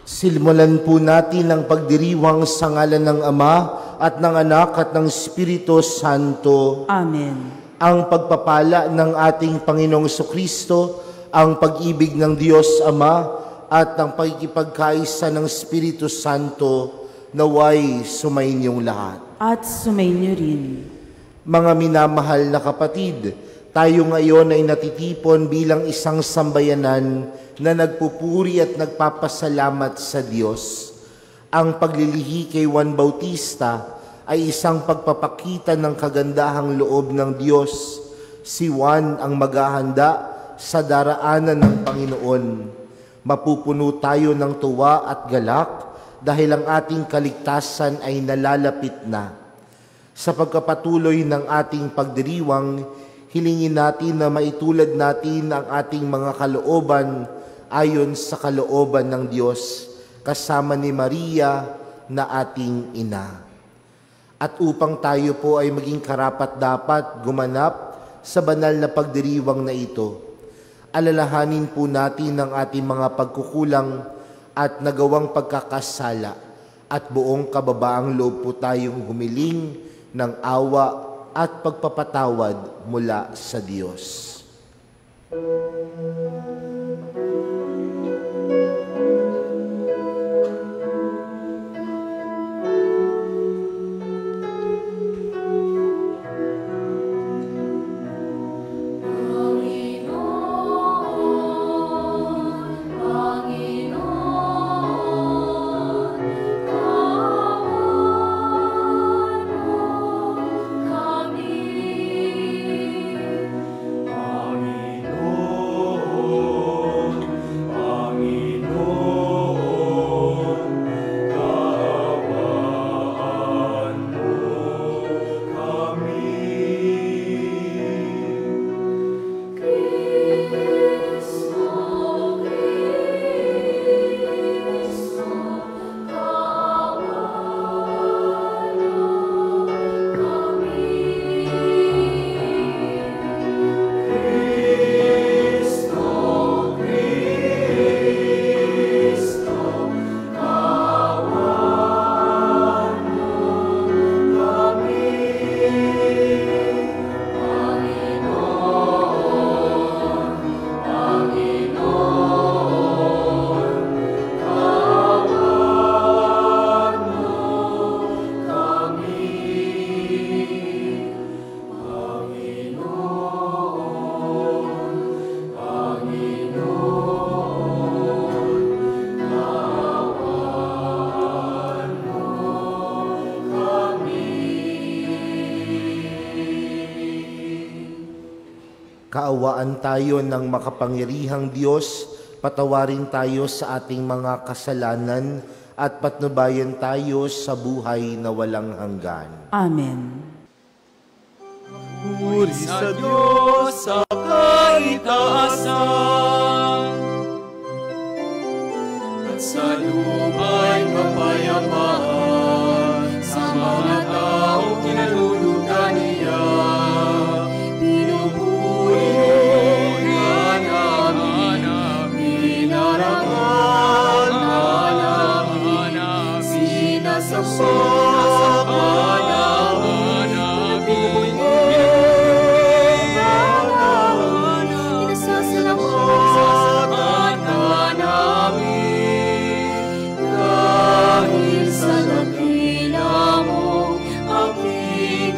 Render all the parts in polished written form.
Silimulan po natin ang pagdiriwang sa ngalan ng Ama at ng Anak at ng Espiritu Santo. Amen. Ang pagpapala ng ating Panginoong Jesucristo, ang pag-ibig ng Diyos Ama at ang pagkikipagkaisa ng Espiritu Santo naway sumainyong lahat. At sumainyo rin. Mga minamahal na kapatid, tayo ngayon ay natitipon bilang isang sambayanan na nagpupuri at nagpapasalamat sa Diyos. Ang paglilihi kay Juan Bautista ay isang pagpapakita ng kagandahang loob ng Diyos. Si Juan ang maghahanda sa daraanan ng Panginoon. Mapupuno tayo ng tuwa at galak dahil ang ating kaligtasan ay nalalapit na. Sa pagkapatuloy ng ating pagdiriwang, hilingin natin na maitulad natin ang ating mga kalooban ayon sa kalooban ng Diyos, kasama ni Maria na ating ina. At upang tayo po ay maging karapat-dapat gumanap sa banal na pagdiriwang na ito, alalahanin po natin ang ating mga pagkukulang at nagawang pagkakasala at buong kababaang loob po tayong humiling ng awa at pagpapatawad mula sa Diyos. Kaawaan tayo ng makapangyarihang Diyos, patawarin tayo sa ating mga kasalanan at patnubayan tayo sa buhay na walang hanggan. Amen. Puri sa Diyos sa kaitaasan, at sa luma'y kapayapaan, sa mga taong kinalulugan niya. Dahil sa dakila mo, aking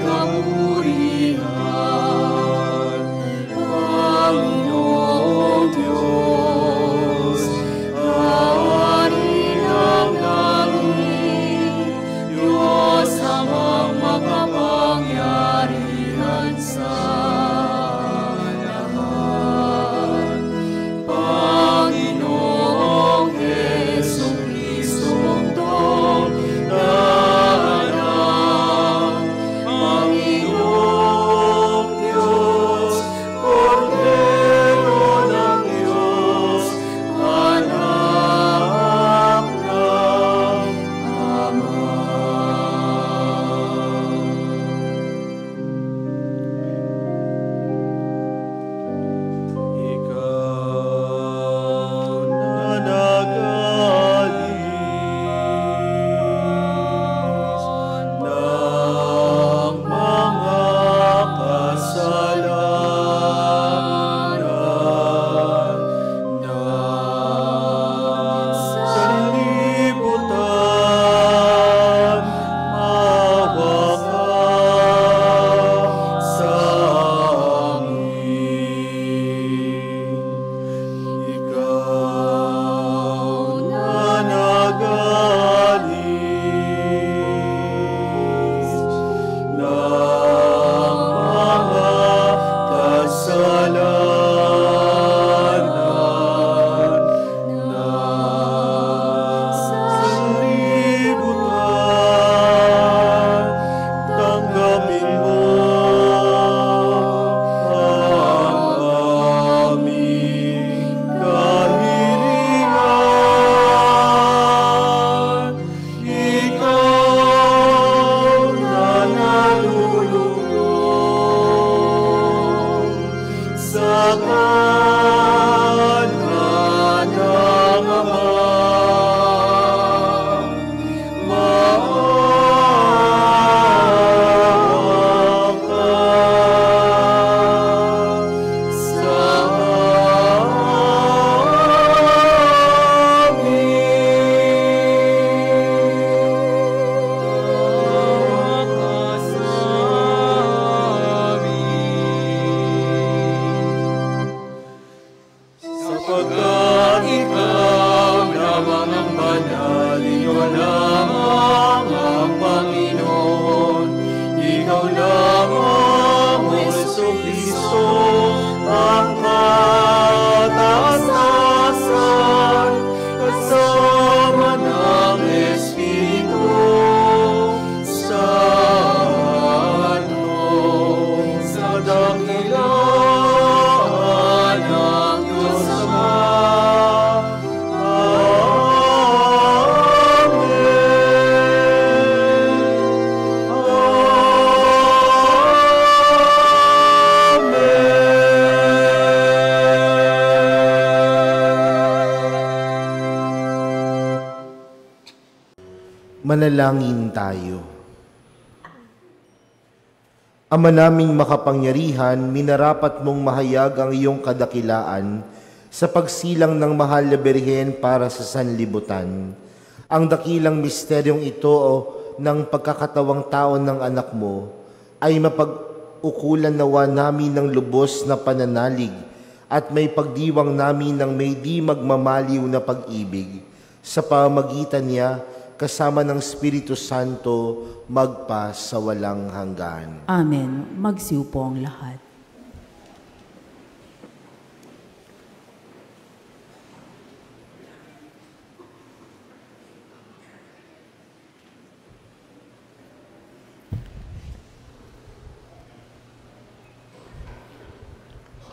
Manalangin tayo. Ama naming makapangyarihan, minarapat mong mahayag ang iyong kadakilaan sa pagsilang ng mahal na Birhen para sa sanlibutan. Ang dakilang misteryong ito ng pagkakatawang tao ng anak mo ay mapag-ukulan nawa namin ng lubos na pananalig at may pagdiwang namin ng may di magmamaliw na pag-ibig. Sa pamamagitan niya, kasama ng Espiritu Santo, magpa sa walang hanggan. Amen. Magsiupo ang lahat.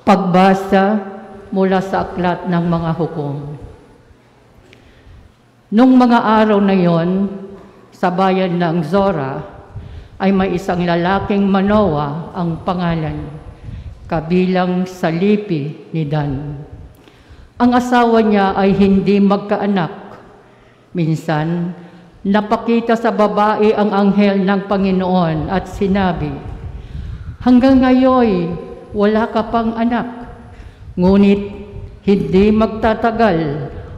Pagbasa mula sa aklat ng mga hukom. Nung mga araw na yon, sa bayan ng Zora, ay may isang lalaking Manoa ang pangalan, kabilang sa lipi ni Dan. Ang asawa niya ay hindi magkaanak. Minsan, napakita sa babae ang anghel ng Panginoon at sinabi, "Hanggang ngayon, wala ka pang anak, ngunit hindi magtatagal,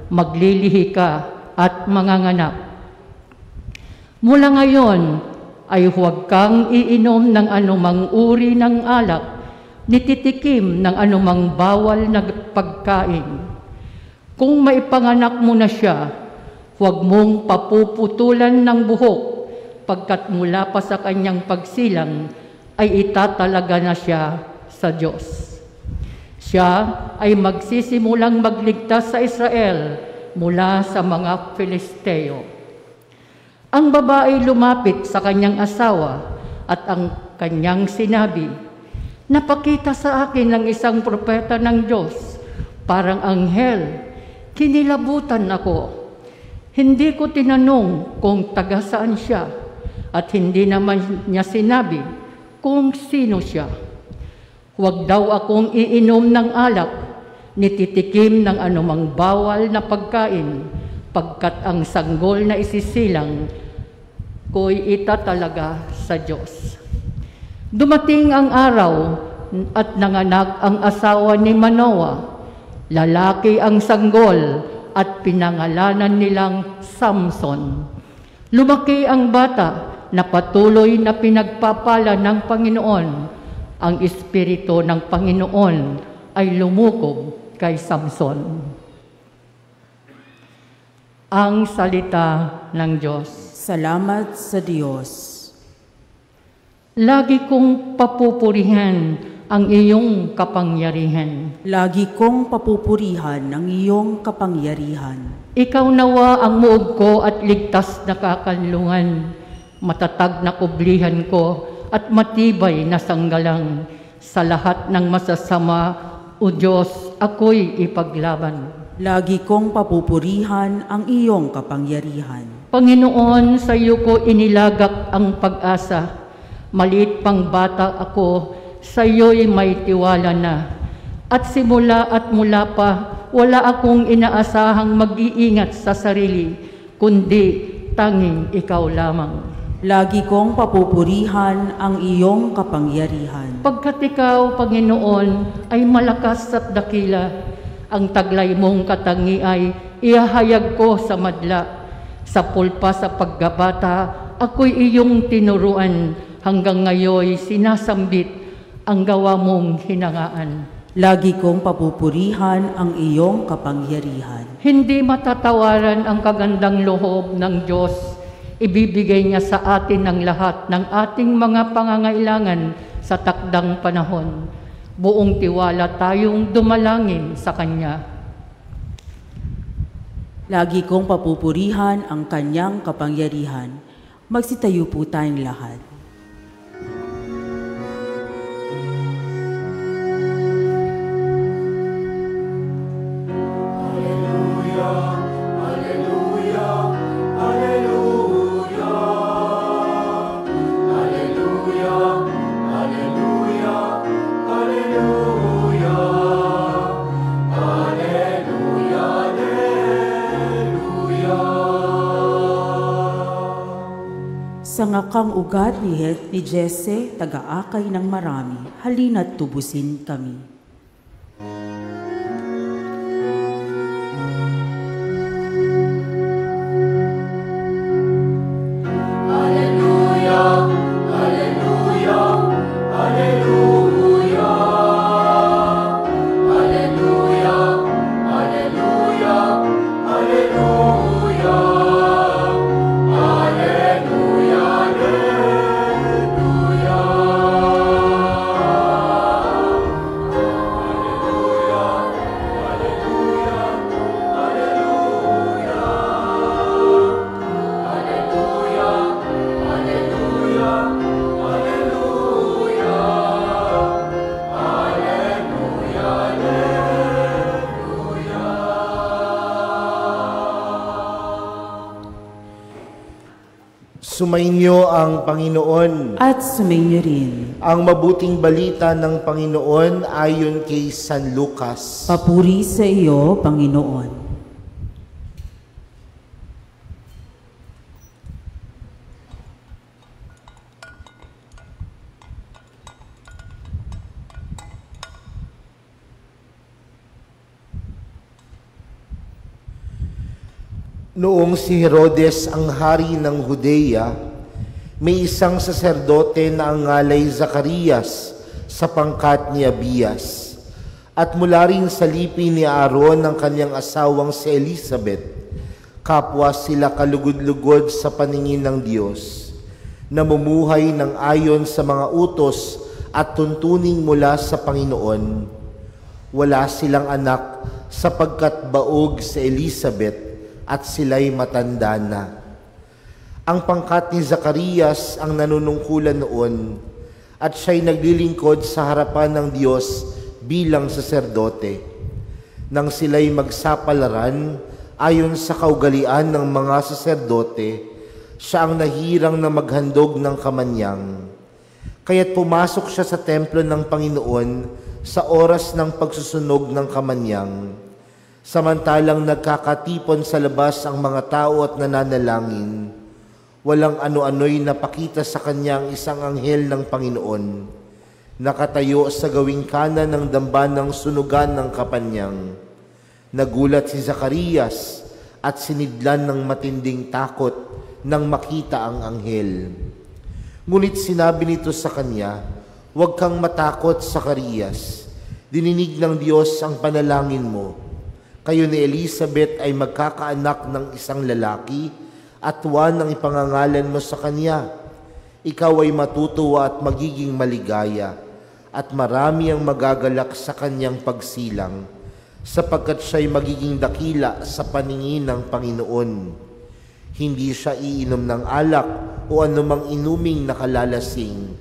maglilihi ka at manganganak. Mula ngayon ay huwag kang iinom ng anumang uri ng alak, nititikim ng anumang bawal na pagkain. Kung maipanganak mo na siya, huwag mong papuputulan ng buhok, pagkat mula pa sa kanyang pagsilang ay itatalaga na siya sa Diyos. Siya ay magsisimulang magligtas sa Israel mula sa mga Filisteo." Ang babae lumapit sa kanyang asawa at ang kanyang sinabi, "Napakita sa akin ng isang propeta ng Diyos, parang anghel. Kinilabutan ako. Hindi ko tinanong kung taga saan siya at hindi naman niya sinabi kung sino siya. Huwag daw akong iinom ng alak, nititikim ng anumang bawal na pagkain, pagkat ang sanggol na isisilang ko'y itatalaga sa Diyos." Dumating ang araw at nanganak ang asawa ni Manoa. Lalaki ang sanggol at pinangalanan nilang Samson. Lumaki ang bata na patuloy na pinagpapala ng Panginoon. Ang Espiritu ng Panginoon ay lumukob kay Samson. Ang salita ng Diyos. Salamat sa Diyos. Lagi kong papupurihan ang iyong kapangyarihan. Lagi kong papupurihan ang iyong kapangyarihan. Ikaw nawa ang muog ko at ligtas na kakanlungan, matatag na kublihan ko at matibay na sanggalang. Sa lahat ng masasama, O Diyos, ako'y ipaglaban. Lagi kong papupurihan ang iyong kapangyarihan. Panginoon, sa iyo ko inilagak ang pag-asa. Maliit pang bata ako, sa iyo'y may tiwala na. At simula at mula pa, wala akong inaasahang mag-iingat sa sarili, kundi tanging ikaw lamang. Lagi kong papupurihan ang iyong kapangyarihan. Pagkat ikaw, Panginoon, ay malakas at dakila, ang taglay mong katangi ay ihahayag ko sa madla. Sa pulpa sa paggabata, ako'y iyong tinuruan, hanggang ngayon sinasambit ang gawa mong hinangaan. Lagi kong papupurihan ang iyong kapangyarihan. Hindi matatawaran ang kagandang loob ng Diyos. Ibibigay niya sa atin ang lahat ng ating mga pangangailangan sa takdang panahon. Buong tiwala tayong dumalangin sa Kanya. Lagi kong papupurihan ang kanyang kapangyarihan. Magsitayo po tayong lahat. sa ngakang ugat ni Jesse, taga-akay ng marami, halina't tubusin kami. Sumainyo ang Panginoon. At sumainyo rin. Ang mabuting balita ng Panginoon ayon kay San Lucas. Papuri sa iyo, Panginoon. Noong si Herodes ang hari ng Judea, may isang saserdote na ang ngalay Zacarias sa pangkat ni Abias, at mula rin sa lipi ni Aaron ang kanyang asawang si Elizabeth. Kapwa sila kalugod-lugod sa paningin ng Diyos, namumuhay ng ayon sa mga utos at tuntuning mula sa Panginoon. Wala silang anak sapagkat baog si Elizabeth at sila'y matanda na. Ang pangkat ni Zacarias ang nanunungkulan noon, at siya'y naglilingkod sa harapan ng Diyos bilang saserdote. Nang sila'y magsapalaran, ayon sa kaugalian ng mga saserdote, siya ang nahirang na maghandog ng kamanyang. Kaya't pumasok siya sa templo ng Panginoon sa oras ng pagsusunog ng kamanyang. Samantalang nagkakatipon sa labas ang mga tao at nananalangin, walang ano-ano'y napakita sa kanya ang isang anghel ng Panginoon, nakatayo sa gawing kanan ng dambanang sunugan ng kapanyang. Nagulat si Zacarias at sinidlan ng matinding takot nang makita ang anghel. Ngunit sinabi nito sa kanya, "Huwag kang matakot, Zacarias. Dininig ng Diyos ang panalangin mo. Kayo ni Elizabeth ay magkakaanak ng isang lalaki at Juan ang ipangangalan mo sa kanya. Ikaw ay matutuwa at magiging maligaya, at marami ang magagalak sa kanyang pagsilang, sapagkat siya'y magiging dakila sa paningin ng Panginoon. Hindi siya iinom ng alak o anumang inuming nakalalasing.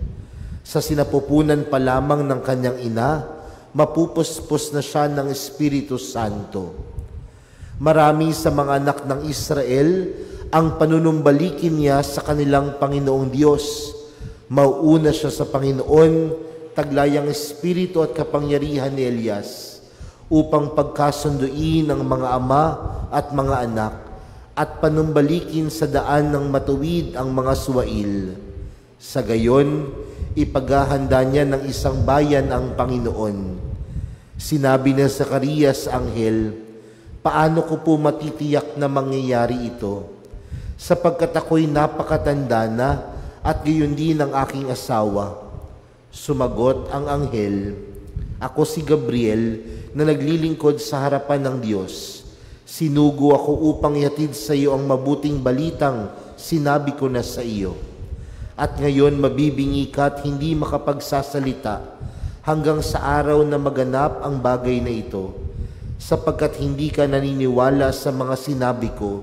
Sa sinapupunan pa lamang ng kanyang ina, mapupuspos na siya ng Espiritu Santo. Marami sa mga anak ng Israel ang panunumbalikin niya sa kanilang Panginoong Diyos. Mauuna siya sa Panginoon, taglayang espiritu at kapangyarihan ni Elias, upang pagkasunduin ang mga ama at mga anak, at panumbalikin sa daan ng matuwid ang mga suwail. Sa gayon, ipaghahanda niya ng isang bayan ang Panginoon. Sinabi ni Zacarias anghel, "Paano ko po matitiyak na mangyayari ito? Sapagkat ako'y napakatanda na at gayon din ang aking asawa." Sumagot ang anghel, "Ako si Gabriel na naglilingkod sa harapan ng Diyos. Sinugo ako upang ihatid sa iyo ang mabuting balitang sinabi ko na sa iyo. At ngayon mabibingi ka at hindi makapagsasalita hanggang sa araw na maganap ang bagay na ito, sapagkat hindi ka naniniwala sa mga sinabi ko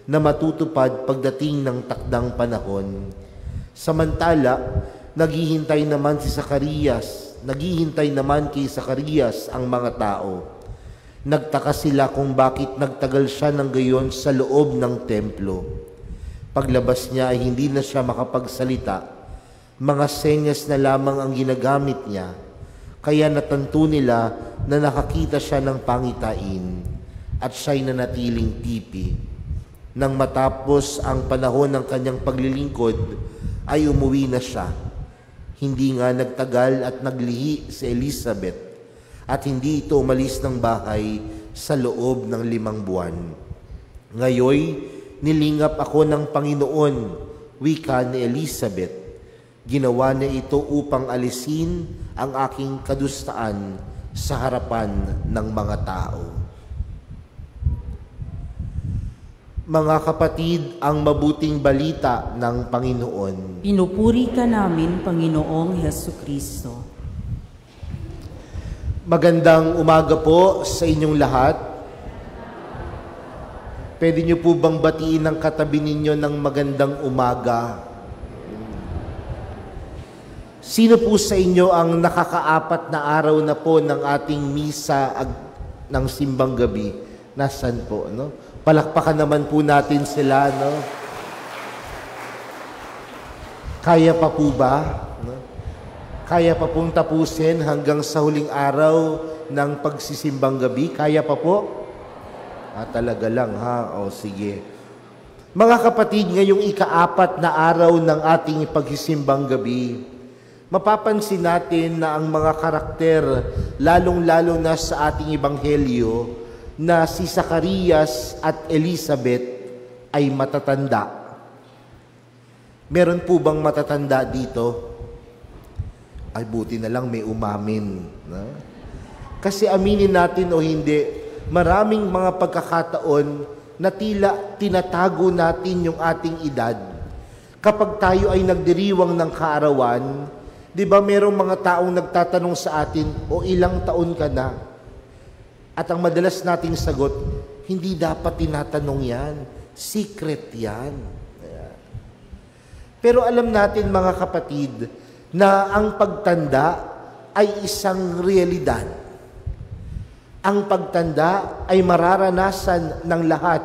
na matutupad pagdating ng takdang panahon." Samantala, naghihintay naman kay Zacarias ang mga tao. Nagtaka sila kung bakit nagtagal siya ng gayon sa loob ng templo. Paglabas niya ay hindi na siya makapagsalita. Mga senyas na lamang ang ginagamit niya. Kaya natanto nila na nakakita siya ng pangitain at siya'y nanatiling tipi. Nang matapos ang panahon ng kanyang paglilingkod, ay umuwi na siya. Hindi nga nagtagal at naglihi si Elizabeth at hindi ito umalis ng bahay sa loob ng 5 buwan. Ngayoy, nilingap ako ng Panginoon, wika ni Elizabeth. Ginawa niya ito upang alisin ang aking kadustaan sa harapan ng mga tao. Mga kapatid, ang mabuting balita ng Panginoon. Pinupuri ka namin, Panginoong Hesukristo. Magandang umaga po sa inyong lahat. Pwede niyo po bang batiin ang katabi ninyo ng magandang umaga? Sino po sa inyo ang nakakaapat na araw na po ng ating misa ng simbang gabi? Nasaan po, no? Palakpakan naman po natin sila, no? Kaya pa po ba? No? Kaya pa pong tapusin hanggang sa huling araw ng pagsisimbang gabi? Kaya pa po? Talaga lang, ha? O, sige. Mga kapatid, ngayong ika-4 na araw ng ating pagsisimbang gabi, mapapansin natin na ang mga karakter, lalong-lalo na sa ating ebanghelyo, na si Zacarias at Elizabeth ay matatanda. Meron po bang matatanda dito? Ay, buti na lang may umamin. No? Kasi aminin natin o hindi, maraming mga pagkakataon na tila tinatago natin yung ating edad. Kapag tayo ay nagdiriwang ng kaarawan, di ba merong mga taong nagtatanong sa atin, o ilang taon ka na? At ang madalas nating sagot, hindi dapat tinatanong yan. Secret yan. Pero alam natin mga kapatid, na ang pagtanda ay isang realidad. Ang pagtanda ay mararanasan ng lahat.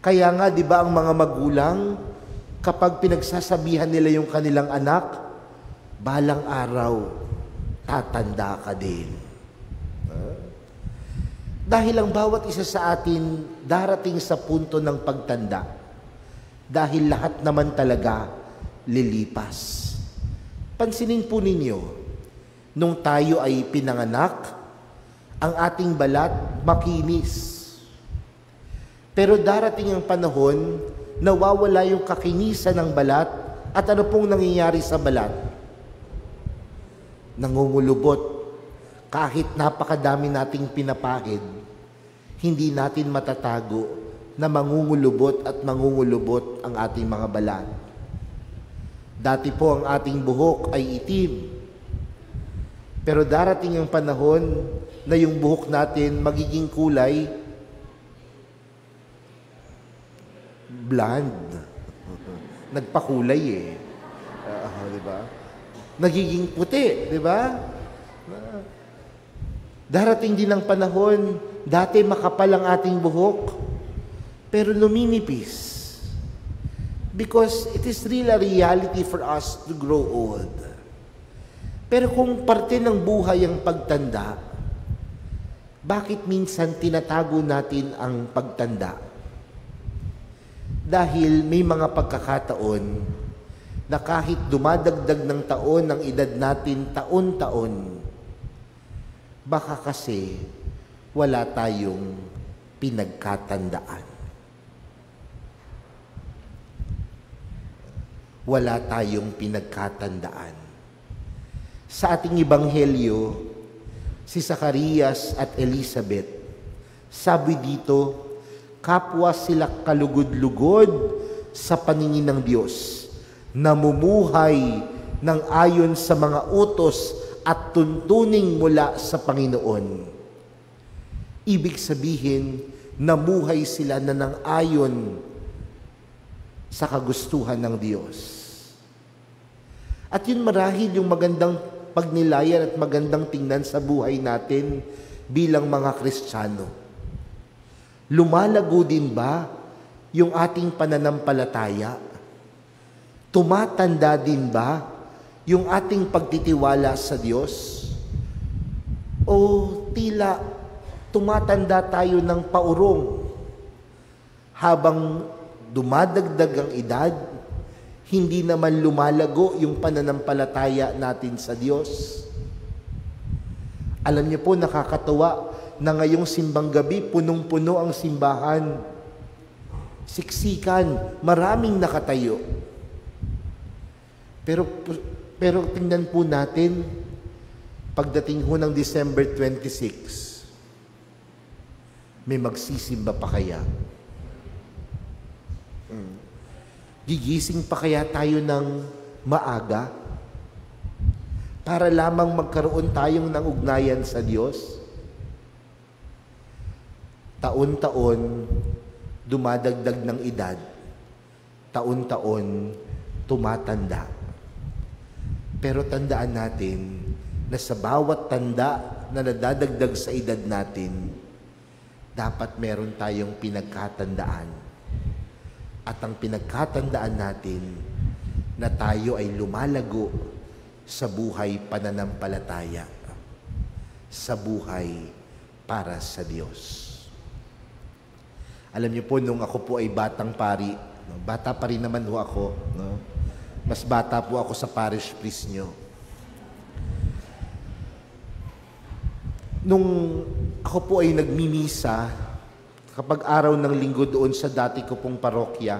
Kaya nga, di ba ang mga magulang, kapag pinagsasabihan nila yung kanilang anak, balang araw, tatanda ka din. Dahil ang bawat isa sa atin darating sa punto ng pagtanda. Dahil lahat naman talaga lilipas. Pansinin po ninyo, nung tayo ay pinanganak, ang ating balat makinis. Pero darating ang panahon, nawawala yung kakinisan ng balat at ano pong nangyayari sa balat? Nangungulubot. Kahit napakadami nating pinapahid, hindi natin matatago na mangungulubot at mangungulubot ang ating mga balat. Dati po ang ating buhok ay itim. Pero darating ang panahon na yung buhok natin magiging kulay blonde. Nagpakulay eh. Di ba? Nagiging puti, di ba? Darating din ang panahon, dati makapal ang ating buhok, pero luminipis. Because it is really a reality for us to grow old. Pero kung parte ng buhay ang pagtanda, bakit minsan tinatago natin ang pagtanda? Dahil may mga pagkakataon na kahit dumadagdag ng taon ang edad natin taon-taon, baka kasi wala tayong pinagkatandaan. Wala tayong pinagkatandaan. Sa ating ebanghelyo, si Zacarias at Elizabeth, sabi dito, kapwa sila kalugod-lugod sa paningin ng Diyos, namumuhay ng ayon sa mga utos at tuntuning mula sa Panginoon. Ibig sabihin, namuhay sila na ng ayon sa kagustuhan ng Diyos. At yun marahil yung magandang pagnilayan at magandang tingnan sa buhay natin bilang mga Kristiyano. Lumalago din ba yung ating pananampalataya? Tumatanda din ba yung ating pagtitiwala sa Diyos? O tila tumatanda tayo ng paurong habang dumadagdag ang edad, hindi naman lumalago yung pananampalataya natin sa Diyos. Alam niyo po, nakakatuwa na ngayong simbang gabi, punong-puno ang simbahan. Siksikan, maraming nakatayo. Pero tingnan po natin, pagdating ho ng December 26, may magsisimba pa kaya? Gigising pa kaya tayo ng maaga para lamang magkaroon tayong ng ugnayan sa Diyos? Taon-taon, dumadagdag ng edad. Taon-taon, tumatanda. Pero tandaan natin na sa bawat tanda na nadadagdag sa edad natin, dapat meron tayong pinagkatandaan. At ang pinagkatandaan natin na tayo ay lumalago sa buhay pananampalataya, sa buhay para sa Diyos. Alam niyo po, nung ako po ay batang pari, bata pa rin naman ho ako, no? Mas bata po ako sa parish priest nyo. Nung ako po ay nagmimisa, kapag araw ng linggo doon sa dati ko pong parokya,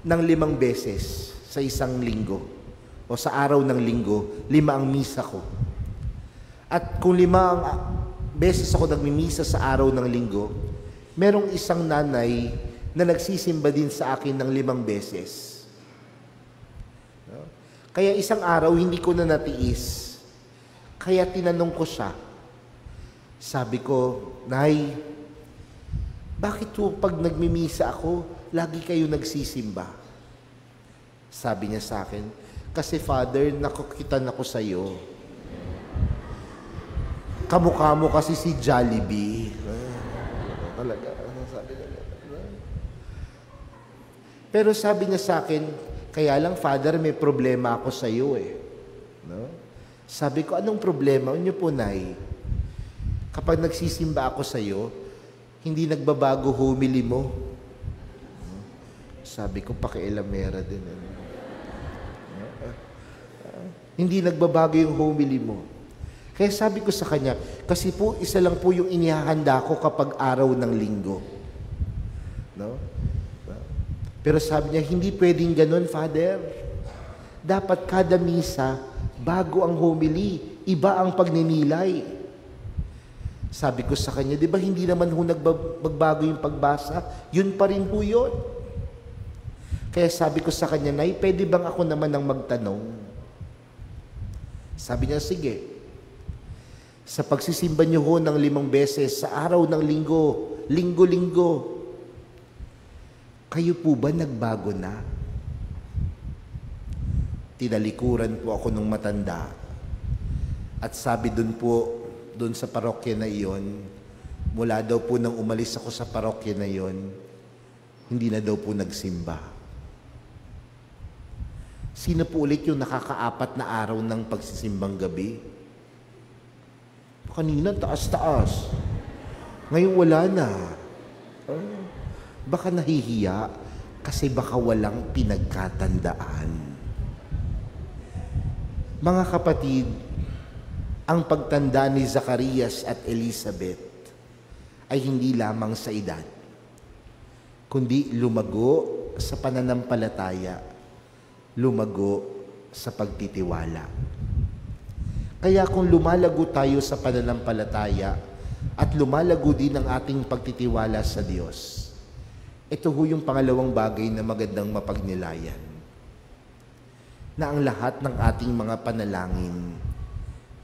ng 5 beses sa isang linggo, o sa araw ng linggo, 5 ang misa ko. At kung 5 ang beses ako nagmimisa sa araw ng linggo, merong isang nanay na nagsisimba din sa akin ng 5 beses. Kaya isang araw, hindi ko na natiis. Kaya tinanong ko siya. Sabi ko, Nay, bakit po pag nagmimisa ako, lagi kayo nagsisimba? Sabi niya sa akin, kasi Father, nakukitan ako sa iyo. Kamukha mo kasi si Jollibee. Talaga, sabi niya. Pero sabi niya sa akin, kaya lang, Father, may problema ako sa iyo eh. No? Sabi ko, anong problema? Ano po, Nay? Kapag nagsisimba ako sa iyo, hindi nagbabago homily mo. Sabi ko, pakialamera din. Hindi nagbabago yung homily mo. Kaya sabi ko sa kanya, kasi po, isa lang po yung inihahanda ko kapag araw ng linggo. No? Pero sabi niya, hindi pwedeng ganun, Father. Dapat kada misa, bago ang homily, iba ang pagninilay. Sabi ko sa kanya, di ba hindi naman ho magbago yung pagbasa? Yun pa rin po yun. Kaya sabi ko sa kanya, Nay, pwede bang ako naman ang magtanong? Sabi niya, sige. Sa pagsisimba niyo ho ng 5 beses sa araw ng linggo, linggo-linggo, kayo po ba nagbago na? Tinalikuran po ako nung matanda. At sabi doon sa parokya na iyon, mula daw po nang umalis ako sa parokya na iyon, hindi na daw po nagsimba. Sino po ulit yung nakaka-4 na araw ng pagsisimbang gabi? Kanina, taas-taas. Ngayon, wala na. Baka nahihiya kasi baka walang pinagkatandaan. Mga kapatid, ang pagtanda ni Zacarias at Elizabeth ay hindi lamang sa edad, kundi lumago sa pananampalataya, lumago sa pagtitiwala. Kaya kung lumalago tayo sa pananampalataya at lumalago din ang ating pagtitiwala sa Diyos, ito ho yung pangalawang bagay na magandang mapagnilayan. Na ang lahat ng ating mga panalangin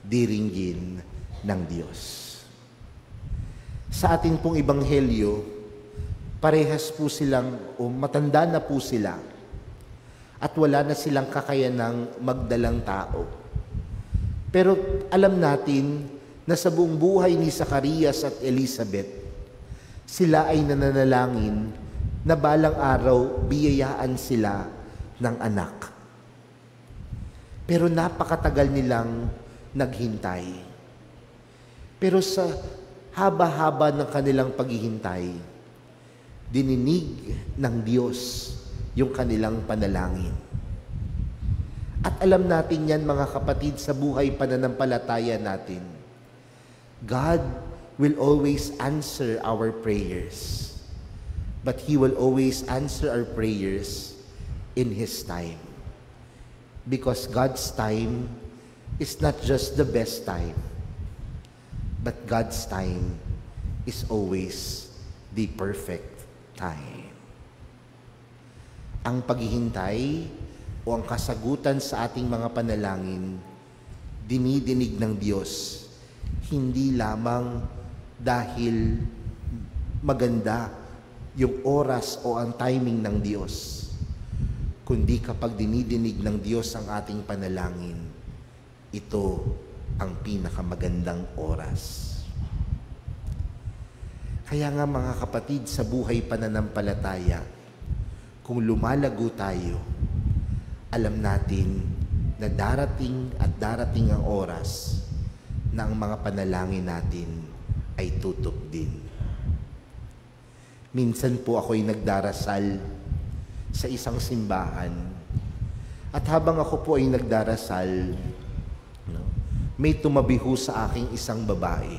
diringgin ng Diyos. Sa ating pong ebanghelyo, parehas po silang, o matanda na po sila, at wala na silang kakayanang magdalang tao. Pero alam natin na sa buong buhay ni Zacarias at Elizabeth, sila ay nananalangin na balang araw biyayaan sila ng anak. Pero napakatagal nilang naghintay. Pero sa haba-haba ng kanilang paghihintay, dininig ng Diyos yung kanilang panalangin. At alam natin yan, mga kapatid, sa buhay pananampalataya natin. God will always answer our prayers. But He will always answer our prayers in His time. Because God's time is not just the best time, but God's time is always the perfect time. Ang paghihintay o ang kasagutan sa ating mga panalangin, dinidinig ng Diyos, hindi lamang dahil maganda yung oras o ang timing ng Diyos, kundi kapag dinidinig ng Diyos ang ating panalangin, ito ang pinakamagandang oras. Kaya nga mga kapatid, sa buhay pananampalataya, kung lumalago tayo, alam natin na darating at darating ang oras na ang mga panalangin natin ay tutok din. Minsan po ako'y nagdarasal sa isang simbahan, at habang ako po ay nagdarasal, may tumabi ho sa aking isang babae.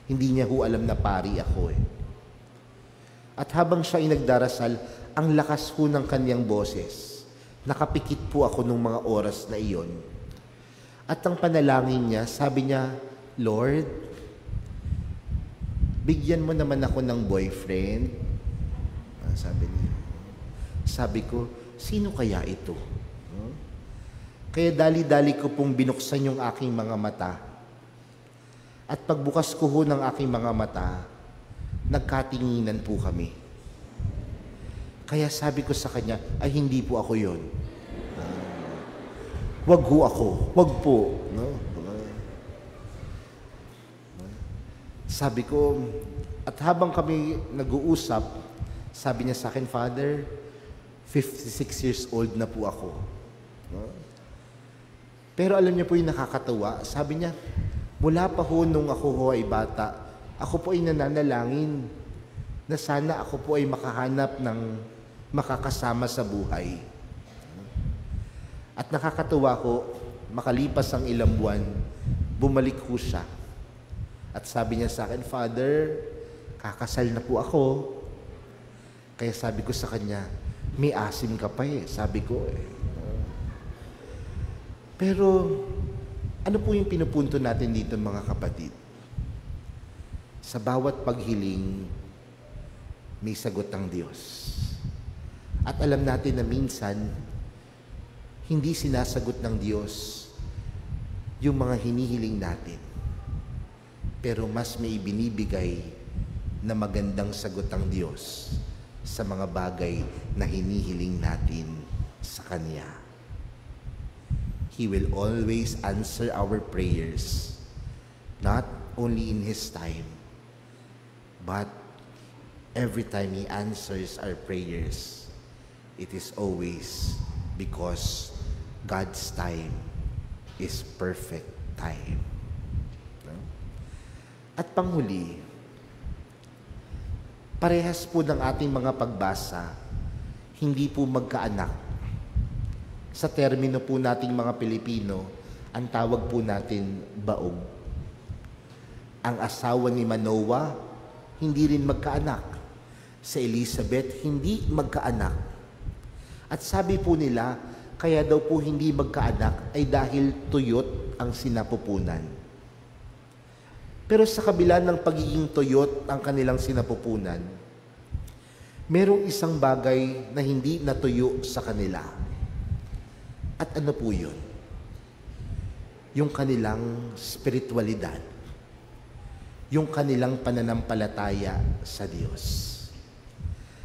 Hindi niya ho alam na pari ako eh. At habang siya ay nagdarasal, ang lakas ho ng kanyang boses. Nakapikit po ako nung mga oras na iyon. At ang panalangin niya, sabi niya, Lord, bigyan mo naman ako ng boyfriend. Sabi niya. Sabi ko, sino kaya ito? Kaya dali-dali ko pong binuksan yung aking mga mata. At pagbukas ko ho ng aking mga mata, nagkatinginan po kami. Kaya sabi ko sa kanya, ay hindi po ako yun. Wag ho ako, wag po. No? Sabi ko, at habang kami nag-uusap, sabi niya sa akin, Father, 56 years old na po ako. No? Pero alam niyo po yung nakakatawa, sabi niya, mula pa ho nung ako ho ay bata, ako po ay nananalangin na sana ako po ay makahanap ng makakasama sa buhay. At nakakatuwa ko, makalipas ang ilang buwan, bumalik ho siya. At sabi niya sa akin, Father, kakasal na po ako. Kaya sabi ko sa kanya, may asim ka pa eh, sabi ko eh. Pero, ano po yung pinupunto natin dito mga kapatid? Sa bawat paghiling, may sagot ang Diyos. At alam natin na minsan, hindi sinasagot ng Diyos yung mga hinihiling natin. Pero mas may ibinibigay na magandang sagot ang Diyos sa mga bagay na hinihiling natin sa Kanya. He will always answer our prayers, not only in His time, but every time He answers our prayers, it is always because God's time is perfect time. At panghuli, parehas po ng ating mga pagbasa, hindi po magkaanak. Sa termino po nating mga Pilipino, ang tawag po natin baog. Ang asawa ni Manoah, hindi rin magkaanak. Sa Elizabeth, hindi magkaanak. At sabi po nila, kaya daw po hindi magkaanak ay dahil tuyot ang sinapupunan. Pero sa kabila ng pagiging tuyot ang kanilang sinapupunan, merong isang bagay na hindi natuyo sa kanila. At ano po yun? Yung kanilang spiritualidad. Yung kanilang pananampalataya sa Diyos.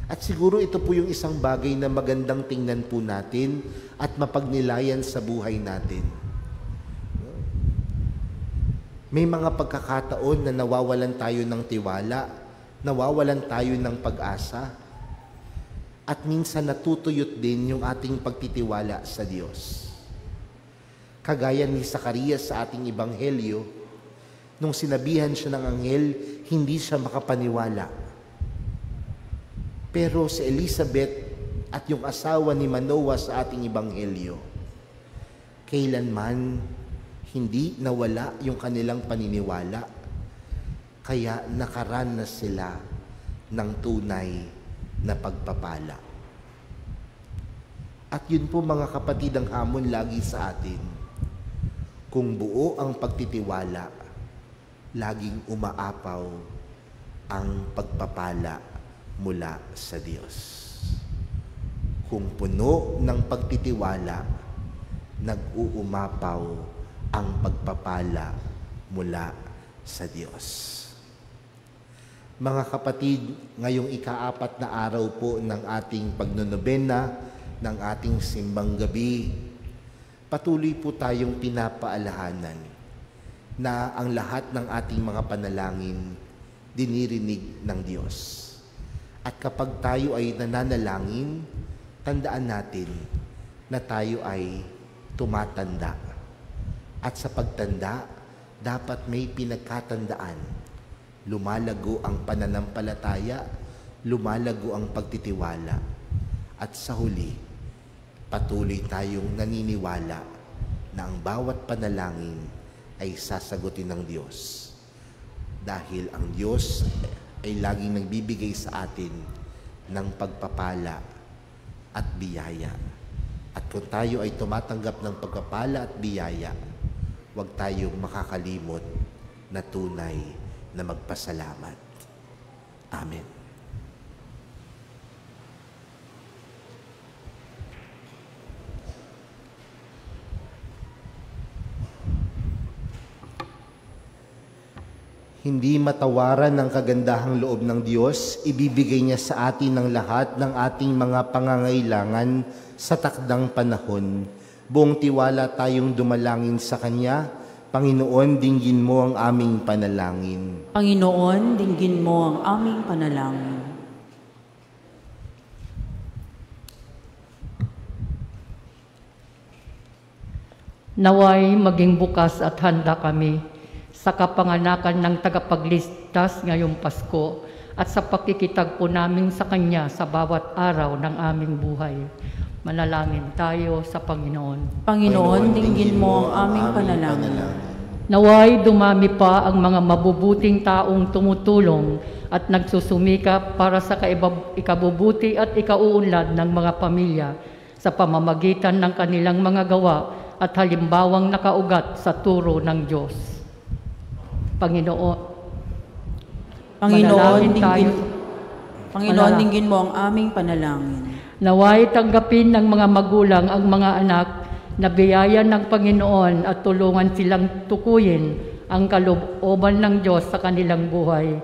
At siguro ito po yung isang bagay na magandang tingnan po natin at mapagnilayan sa buhay natin. May mga pagkakataon na nawawalan tayo ng tiwala, nawawalan tayo ng pag-asa, at minsan natutuyot din yung ating pagtitiwala sa Diyos. Kagaya ni Zacarias sa ating ebanghelyo, nung sinabihan siya ng anghel, hindi siya makapaniwala. Pero si Elizabeth at yung asawa ni Manoah sa ating ebanghelyo, kailanman hindi nawala yung kanilang paniniwala, kaya nakaranas sila ng tunay na pagpapala. At yun po mga kapatid ang hamon lagi sa atin. Kung buo ang pagtitiwala, laging umaapaw ang pagpapala mula sa Diyos. Kung puno ng pagtitiwala, nag-uumapaw ang pagpapala mula sa Diyos. Mga kapatid, ngayong ika-4 na araw po ng ating pagnonobena, ng ating simbang gabi, patuloy po tayong pinapaalahanan na ang lahat ng ating mga panalangin dinirinig ng Diyos. At kapag tayo ay nananalangin, tandaan natin na tayo ay tumatanda. At sa pagtanda, dapat may pinagkatandaan. Lumalago ang pananampalataya, lumalago ang pagtitiwala. At sa huli, patuloy tayong naniniwala na ang bawat panalangin ay sasagutin ng Diyos. Dahil ang Diyos ay laging nagbibigay sa atin ng pagpapala at biyaya. At kung tayo ay tumatanggap ng pagpapala at biyaya, huwag tayong makakalimot na tunay na magpasalamat. Amen. Hindi matawaran ng kagandahang loob ng Diyos, ibibigay niya sa atin ang lahat ng ating mga pangangailangan sa takdang panahon. Buong tiwala tayong dumalangin sa Kanya. Panginoon, dinggin mo ang aming panalangin. Panginoon, dinggin mo ang aming panalangin. Naway maging bukas at handa kami sa kapanganakan ng tagapagligtas ngayong Pasko at sa pakikitagpo namin sa Kanya sa bawat araw ng aming buhay. Manalangin tayo sa Panginoon. Panginoon, dinggin mo ang aming panalangin. Naway dumami pa ang mga mabubuting taong tumutulong at nagsusumikap para sa ikabubuti at ikauunlad ng mga pamilya sa pamamagitan ng kanilang mga gawa at halimbawang nakaugat sa turo ng Diyos. Panginoon, dinggin mo ang aming panalangin. Naway tanggapin ng mga magulang ang mga anak na biyaya ng Panginoon at tulungan silang tukuyin ang kalooban ng Diyos sa kanilang buhay.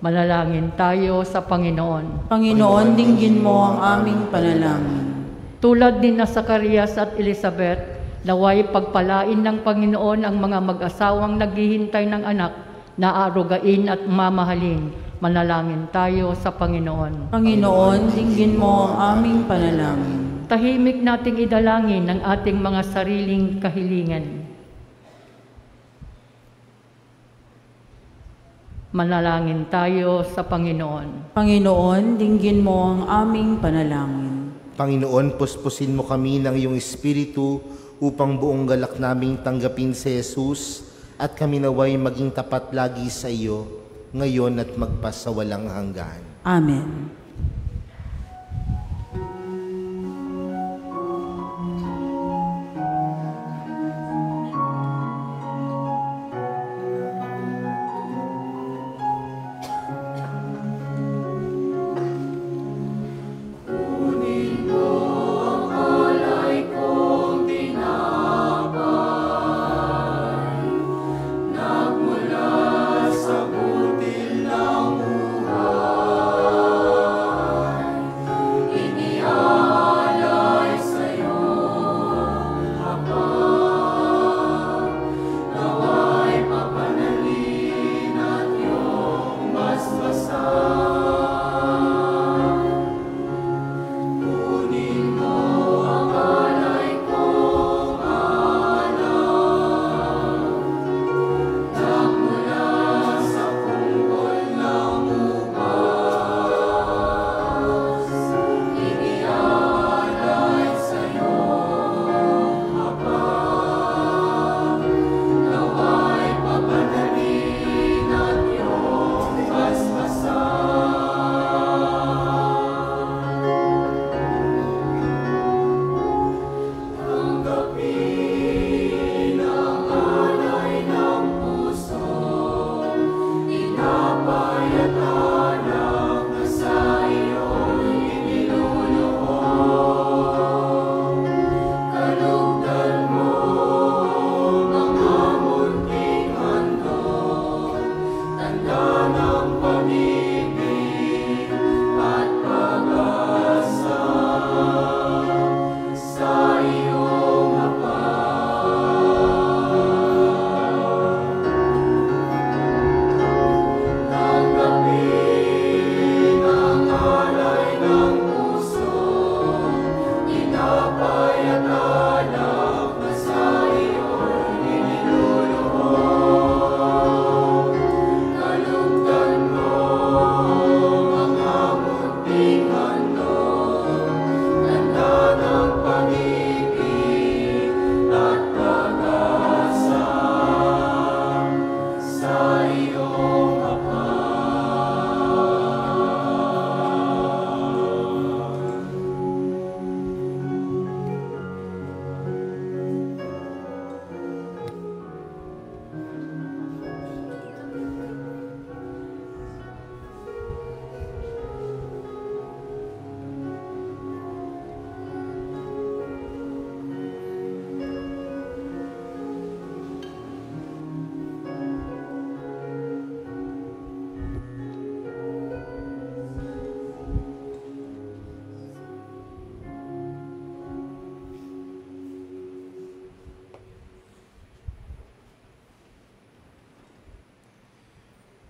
Manalangin tayo sa Panginoon. Panginoon, dinggin mo ang aming panalangin. Tulad din na Zacarias at Elizabeth, naway pagpalain ng Panginoon ang mga mag-asawang naghihintay ng anak na arugain at mamahalin. Manalangin tayo sa Panginoon. Panginoon, dinggin mo ang aming panalangin. Tahimik nating idalangin ang ating mga sariling kahilingan. Manalangin tayo sa Panginoon. Panginoon, dinggin mo ang aming panalangin. Panginoon, puspusin mo kami ng iyong Espiritu upang buong galak naming tanggapin si Jesus at kami naway maging tapat lagi sa iyo, ngayon at magpasawalang hanggan. Amen.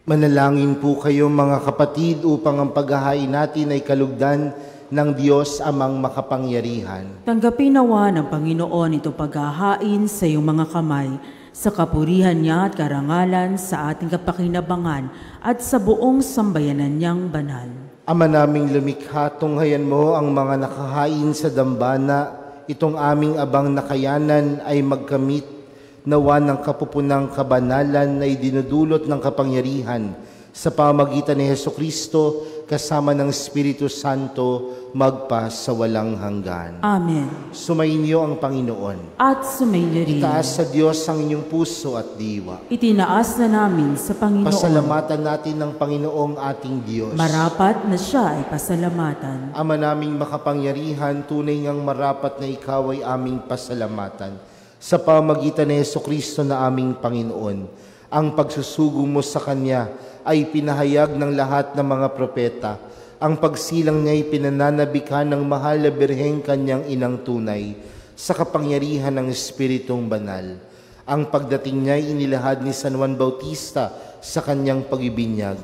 Manalangin po kayo mga kapatid upang ang paghahain natin ay kalugdan ng Diyos amang makapangyarihan. Tanggapin nawa ng Panginoon ito paghahain sa iyong mga kamay, sa kapurihan niya at karangalan sa ating kapakinabangan at sa buong sambayanan niyang banal. Ama naming lumikha, tunghayan mo ang mga nakahain sa dambana, itong aming abang nakayanan ay magkamit nawa ng kapupunang kabanalan na idinudulot ng kapangyarihan sa pamagitan ni Hesukristo kasama ng Espiritu Santo magpa sa walang hanggan. Amen. Sumainyo ang Panginoon. At sumainyo rin. Itaas sa Diyos ang inyong puso at diwa. Itinaas na namin sa Panginoon. Pasalamatan natin ng Panginoong ating Diyos. Marapat na siya ay pasalamatan. Ama naming makapangyarihan, tunay ngang marapat na ikaw ay aming pasalamatan. Sa pamagitan ni Hesukristo na aming Panginoon, ang pagsusugo mo sa Kanya ay pinahayag ng lahat ng mga propeta. Ang pagsilang niya ay pinananabikan ng mahal na Birheng Kanyang inang tunay sa kapangyarihan ng Espiritong Banal. Ang pagdating niya ay inilahad ni San Juan Bautista sa Kanyang pagibinyag.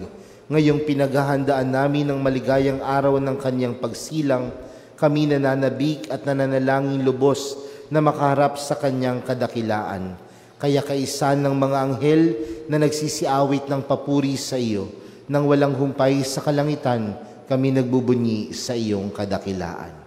Ngayong pinaghahandaan namin ng maligayang araw ng Kanyang pagsilang, kami nananabik at nananalangin lubos na makaharap sa Kanyang kadakilaan. Kaya kaisan ng mga anghel na nagsisiawit ng papuri sa iyo, nang walang humpay sa kalangitan, kami nagbubunyi sa iyong kadakilaan.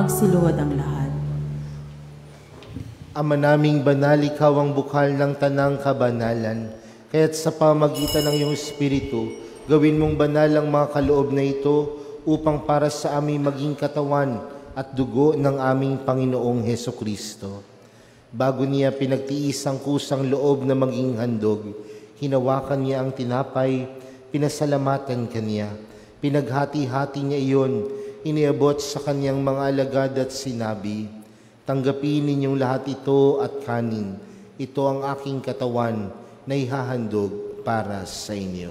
Magsiluwad ang lahat. Ama naming banal, ikaw ang bukal ng tanang kabanalan. Kaya't sa pamagitan ng iyong Espiritu, gawin mong banal ang mga kaloob na ito upang para sa aming maging katawan at dugo ng aming Panginoong Hesukristo. Bago niya pinagtiis ang kusang loob na maging handog, hinawakan niya ang tinapay, pinasalamatan kaniya, pinaghati-hati niya iyon, iniabot sa kanyang mga alagad at sinabi, "Tanggapin ninyong lahat ito at kanin. Ito ang aking katawan na ihahandog para sa inyo."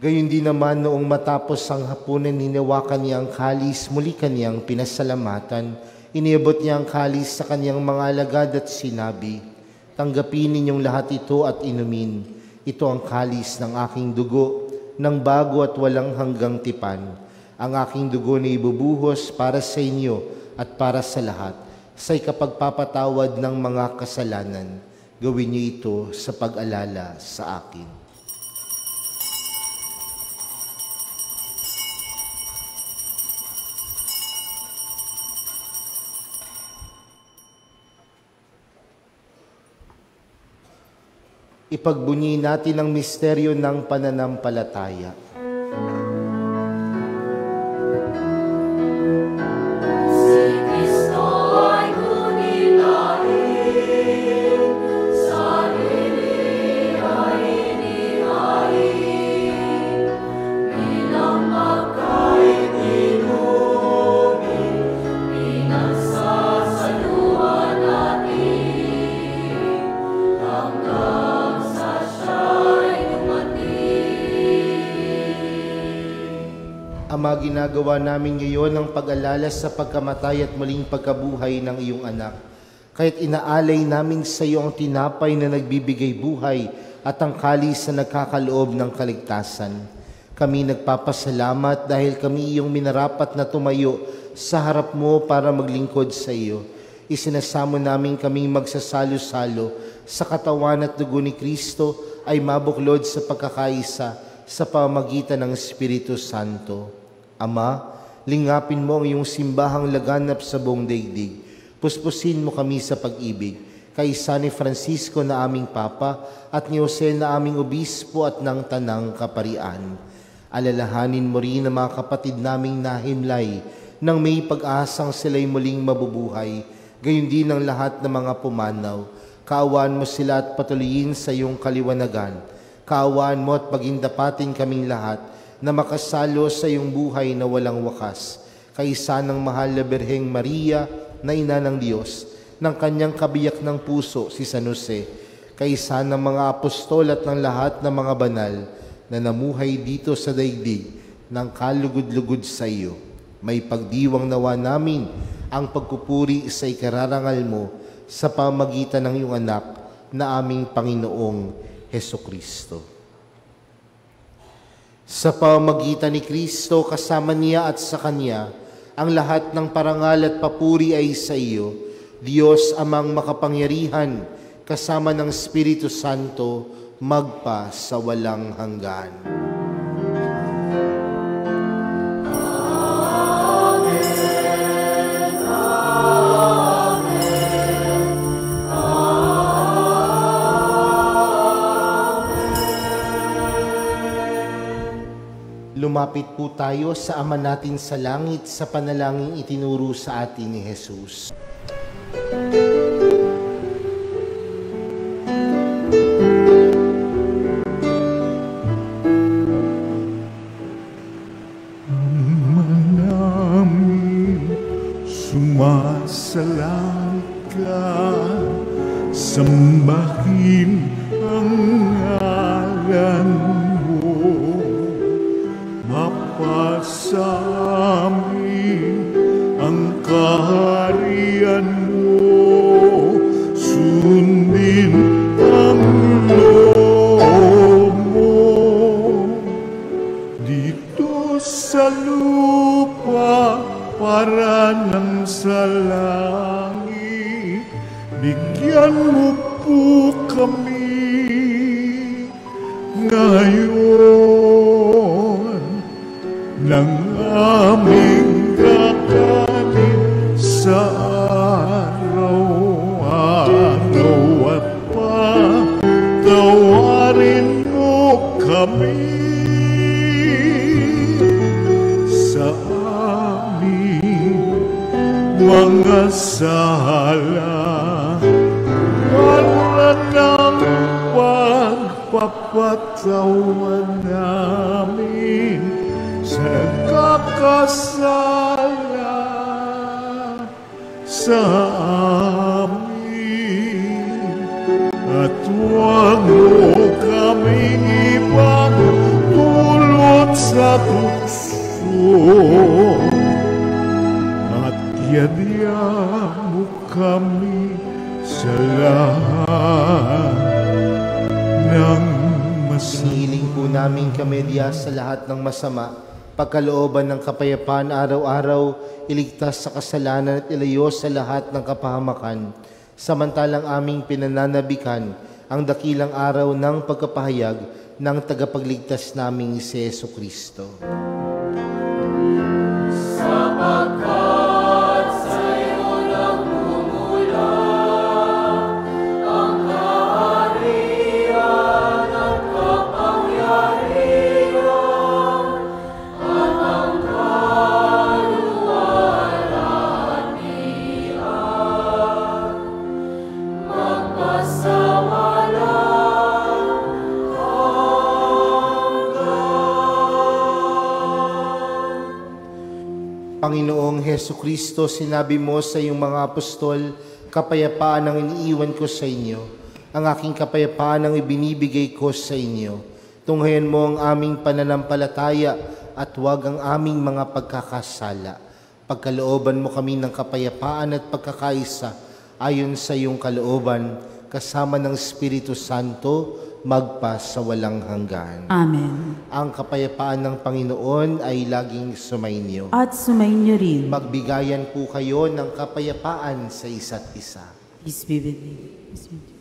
Gayun din naman noong matapos ang hapunan, hinawakan niya ang kalis, muli kaniyang pinasalamatan. Iniabot niya ang kalis sa kanyang mga alagad at sinabi, "Tanggapin ninyong lahat ito at inumin. Ito ang kalis ng aking dugo, ng bago at walang hanggang tipan. Ang aking dugo na ibubuhos para sa inyo at para sa lahat, sa ikapagpapatawad ng mga kasalanan. Gawin niyo ito sa pag-alala sa akin." Ipagbunyi natin ang misteryo ng pananampalataya. Si Kristo ay gunitain, sarili ay inihain, bilang makain inumin, pinagsasaluhan natin. Ama, ginagawa namin ngayon ang pag-alala sa pagkamatay at muling pagkabuhay ng iyong anak. Kaya't inaalay namin sa iyo ang tinapay na nagbibigay buhay at ang kalis na nagkakaloob ng kaligtasan. Kami nagpapasalamat dahil kami iyong minarapat na tumayo sa harap mo para maglingkod sa iyo. Isinasamo namin kaming magsasalo-salo sa katawan at dugo ni Kristo ay mabuklod sa pagkakaisa sa pamamagitan ng Espiritu Santo. Ama, lingapin mo ang iyong simbahang laganap sa buong daigdig. Puspusin mo kami sa pag-ibig, kay San Francisco na aming Papa at ni Jose na aming Obispo at ng Tanang Kaparian. Alalahanin mo rin ang mga kapatid naming nahimlay nang may pag-asang sila'y muling mabubuhay, gayon din ang lahat ng mga pumanaw. Kaawaan mo sila at patuloyin sa iyong kaliwanagan. Kaawaan mo at pagindapatin kaming lahat na makasalo sa iyong buhay na walang wakas. Kaisa ng mahal na Birheng Maria na ina ng Diyos, ng kanyang kabiyak ng puso si San Jose, kaisa ng mga apostol at ng lahat ng mga banal na namuhay dito sa daigdig ng kalugod-lugod sa iyo. May pagdiwang nawa namin ang pagpupuri sa ikararangal mo sa pamagitan ng iyong anak na aming Panginoong Hesukristo. Sa pamamagitan ni Kristo, kasama niya at sa Kanya, ang lahat ng parangal at papuri ay sa iyo, Diyos amang makapangyarihan, kasama ng Espiritu Santo, magpa sa walang hanggan. Lumapit po tayo sa Ama natin sa langit sa panalangin itinuro sa atin ni Jesus. Ama namin, sumasalangit ka, sambahin ang ngalan mo. Mapasa amin ang kaharian mo, sundin ang loob mo. Dito sa lupa para nang sa langit, bigyan mo po kami ngayon ng aming kakanin sa araw-araw at patawarin mo kami sa aming mga sala, para ng pagpapatawan namin sa kakasala sa amin, at huwag mo kaming ipagdulot sa tukso, at yadya mo kami sa lahat ng masama. Hinihiling po namin kamedya sa lahat ng masama, pagkalooban ng kapayapaan araw-araw, iligtas sa kasalanan at ilayo sa lahat ng kapahamakan. Samantalang aming pinananabikan ang dakilang araw ng pagkapahayag ng tagapagligtas naming si Jesucristo. Sapagkat sa'yo nagmumula ang kaharian at kapangyarihan at ang kaluwalan niyan, magpasawalang Panginoong Hesukristo, sinabi mo sa iyong mga apostol, kapayapaan ang iniiwan ko sa inyo, ang aking kapayapaan ang ibinibigay ko sa inyo. Tunghayan mo ang aming pananampalataya at huwag ang aming mga pagkakasala. Pagkalooban mo kami ng kapayapaan at pagkakaisa ayon sa iyong kalooban, kasama ng Espiritu Santo, magpa sa walang hanggan. Amen. Ang kapayapaan ng Panginoon ay laging sumainyo. At sumainyo rin. Magbigayan po kayo ng kapayapaan sa isa't isa. Peace be with you. Peace be with you.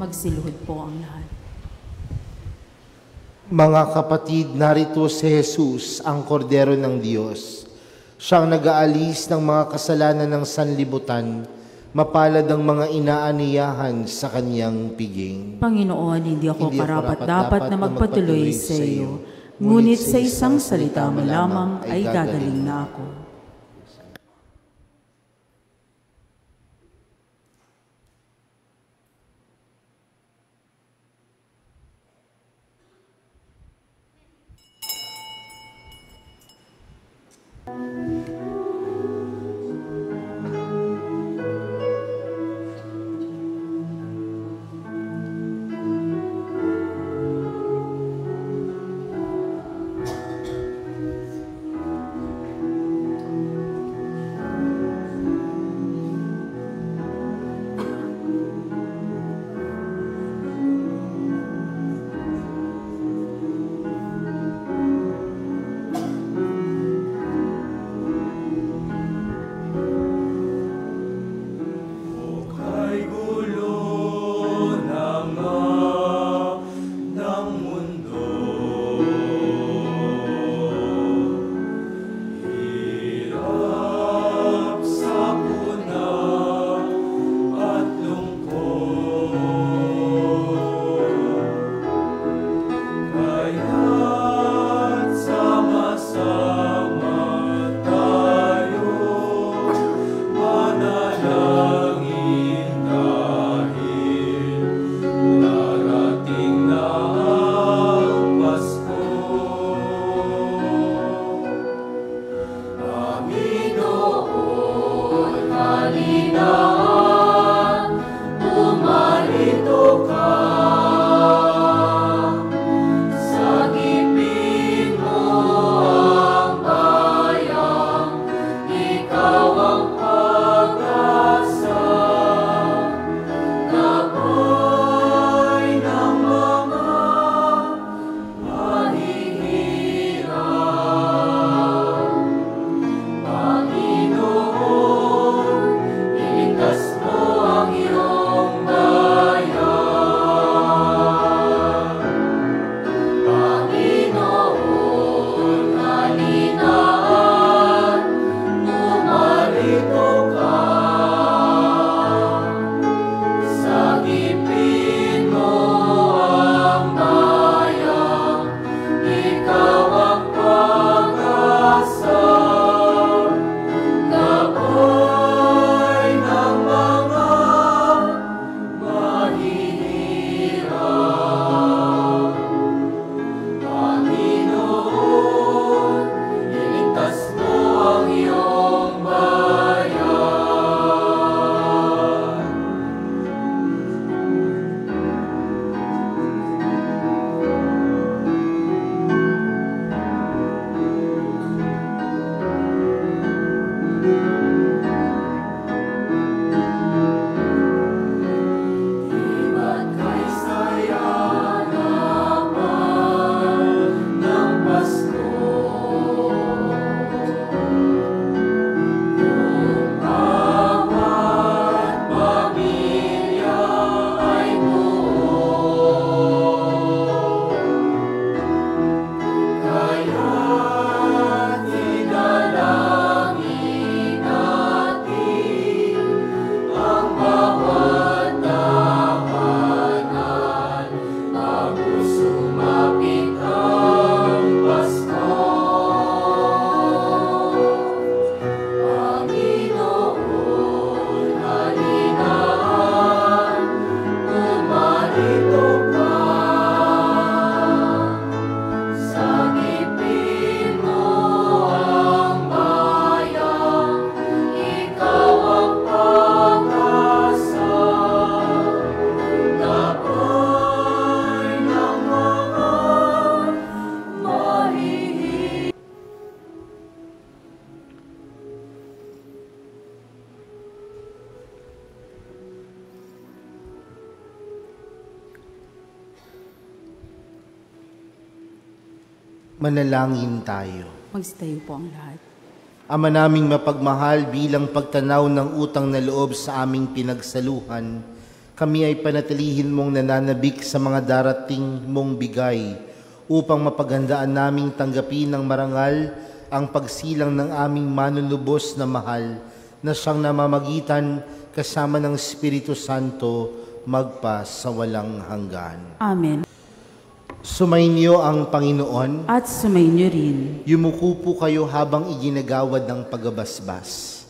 Magsiluhod po ang lahat. Mga kapatid, narito si Jesus, ang kordero ng Diyos. Siyang nag-aalis ng mga kasalanan ng sanlibutan, mapalad ang mga inaaniyahan sa kanyang piging. Panginoon, hindi ako karapat-dapat na magpatuloy sa iyo, ngunit sa isang salita mo lamang ay gagaling na ako. Manalangin tayo. Magstayo po ang lahat. Ama naming mapagmahal, bilang pagtanaw ng utang na loob sa aming pinagsaluhan, kami ay panatilihin mong nananabik sa mga darating mong bigay upang mapaghandaan naming tanggapin ng marangal ang pagsilang ng aming manunubos na mahal na siyang namamagitan kasama ng Espiritu Santo magpa sa walang hanggan. Amen. Sumainyo ang Panginoon. At sumainyo rin. Yumuko po kayo habang iginagawad ng pagabasbas.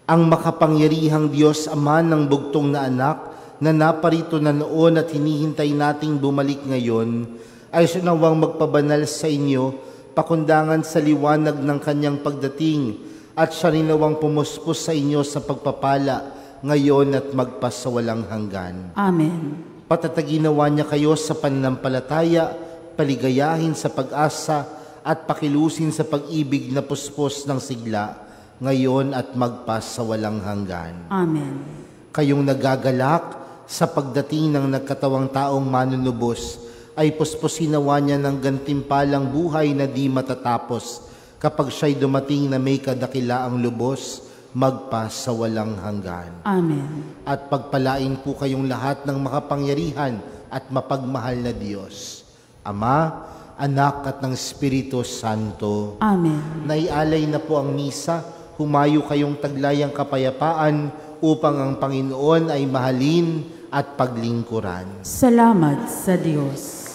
Ang makapangyarihang Diyos, Ama ng bugtong na anak, na naparito na noon at hinihintay nating bumalik ngayon, ay sinawang magpabanal sa inyo, pakundangan sa liwanag ng kanyang pagdating, at siya rinawang pumuspos sa inyo sa pagpapala, ngayon at magpasawalang hanggan. Amen. Patataginawa niya kayo sa pananampalataya, paligayahin sa pag-asa, at pakilusin sa pag-ibig na puspos ng sigla, ngayon at magpasawalang hanggan. Amen. Kayong nagagalak sa pagdating ng nagkatawang taong manunubos, ay puspusinawa niya ng gantimpalang buhay na di matatapos, kapag siya'y dumating na may kadakilaang lubos, magpasawalang hanggan. Amen. At pagpalain po kayong lahat ng makapangyarihan at mapagmahal na Diyos, Ama, Anak at ng Espiritu Santo. Amen. Naialay na po ang misa, humayo kayong taglayang kapayapaan upang ang Panginoon ay mahalin at paglingkuran. Salamat sa Diyos.